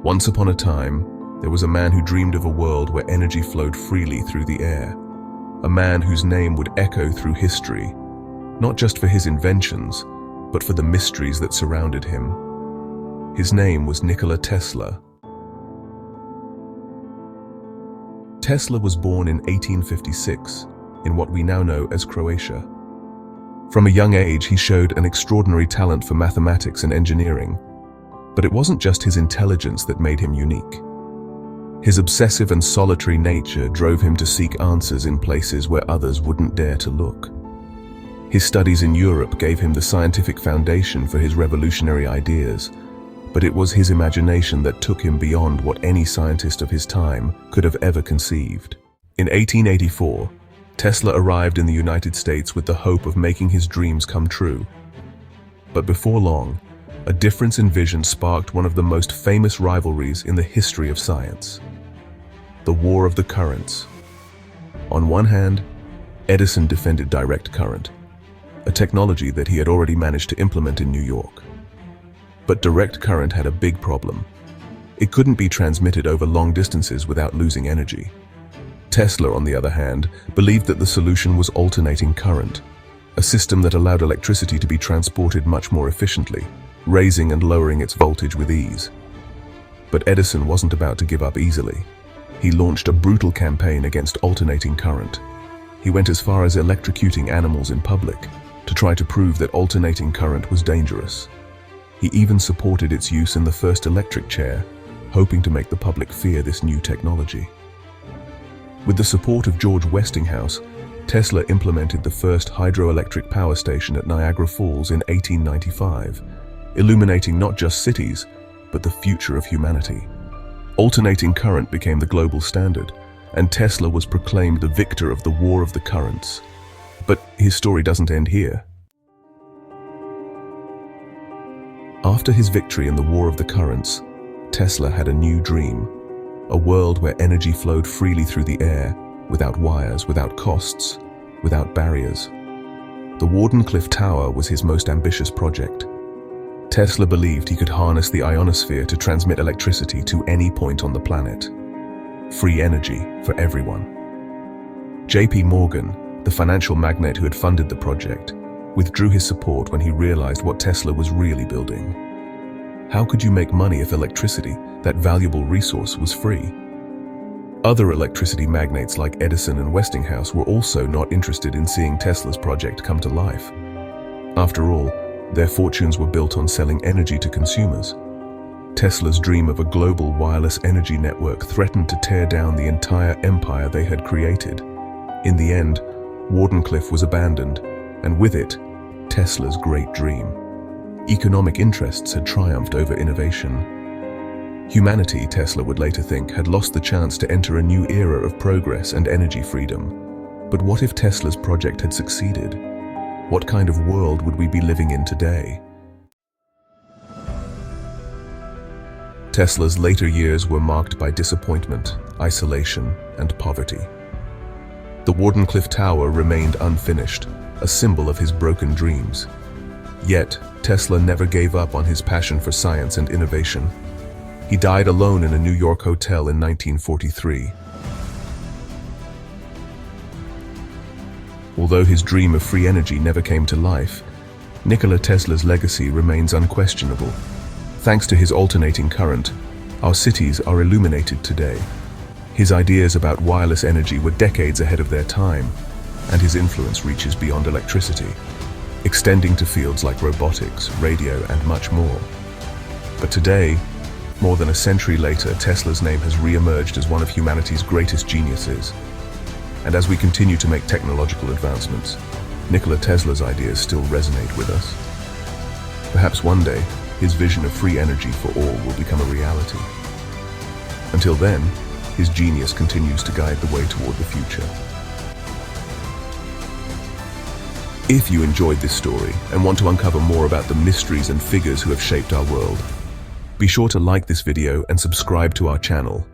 Once upon a time, there was a man who dreamed of a world where energy flowed freely through the air. A man whose name would echo through history, not just for his inventions, but for the mysteries that surrounded him. His name was Nikola Tesla. Tesla was born in 1856 in what we now know as Croatia. From a young age, he showed an extraordinary talent for mathematics and engineering, but it wasn't just his intelligence that made him unique. His obsessive and solitary nature drove him to seek answers in places where others wouldn't dare to look. His studies in Europe gave him the scientific foundation for his revolutionary ideas, but it was his imagination that took him beyond what any scientist of his time could have ever conceived. In 1884, Tesla arrived in the United States with the hope of making his dreams come true. But before long, a difference in vision sparked one of the most famous rivalries in the history of science: the War of the Currents. On one hand, Edison defended direct current, a technology that he had already managed to implement in New York. But direct current had a big problem. It couldn't be transmitted over long distances without losing energy. Tesla, on the other hand, believed that the solution was alternating current, a system that allowed electricity to be transported much more efficiently, raising and lowering its voltage with ease. But Edison wasn't about to give up easily. He launched a brutal campaign against alternating current. He went as far as electrocuting animals in public to try to prove that alternating current was dangerous. He even supported its use in the first electric chair, hoping to make the public fear this new technology. With the support of George Westinghouse, Tesla implemented the first hydroelectric power station at Niagara Falls in 1895, illuminating not just cities, but the future of humanity. Alternating current became the global standard, and Tesla was proclaimed the victor of the War of the Currents. But his story doesn't end here. After his victory in the War of the Currents, Tesla had a new dream: a world where energy flowed freely through the air, without wires, without costs, without barriers. The Wardenclyffe Tower was his most ambitious project. Tesla believed he could harness the ionosphere to transmit electricity to any point on the planet. Free energy for everyone. J.P. Morgan, the financial magnate who had funded the project, withdrew his support when he realized what Tesla was really building. How could you make money if electricity, that valuable resource, was free? Other electricity magnates like Edison and Westinghouse were also not interested in seeing Tesla's project come to life. After all, their fortunes were built on selling energy to consumers. Tesla's dream of a global wireless energy network threatened to tear down the entire empire they had created. In the end, Wardenclyffe was abandoned, and with it, Tesla's great dream. Economic interests had triumphed over innovation. Humanity, Tesla would later think, had lost the chance to enter a new era of progress and energy freedom. But what if Tesla's project had succeeded? What kind of world would we be living in today? Tesla's later years were marked by disappointment, isolation, and poverty. The Wardenclyffe Tower remained unfinished, a symbol of his broken dreams. Yet, Tesla never gave up on his passion for science and innovation. He died alone in a New York hotel in 1943. Although his dream of free energy never came to life, Nikola Tesla's legacy remains unquestionable. Thanks to his alternating current, our cities are illuminated today. His ideas about wireless energy were decades ahead of their time, and his influence reaches beyond electricity, extending to fields like robotics, radio, and much more. But today, more than a century later, Tesla's name has re-emerged as one of humanity's greatest geniuses. And as we continue to make technological advancements, Nikola Tesla's ideas still resonate with us. Perhaps one day, his vision of free energy for all will become a reality. Until then, his genius continues to guide the way toward the future. If you enjoyed this story and want to uncover more about the mysteries and figures who have shaped our world, be sure to like this video and subscribe to our channel.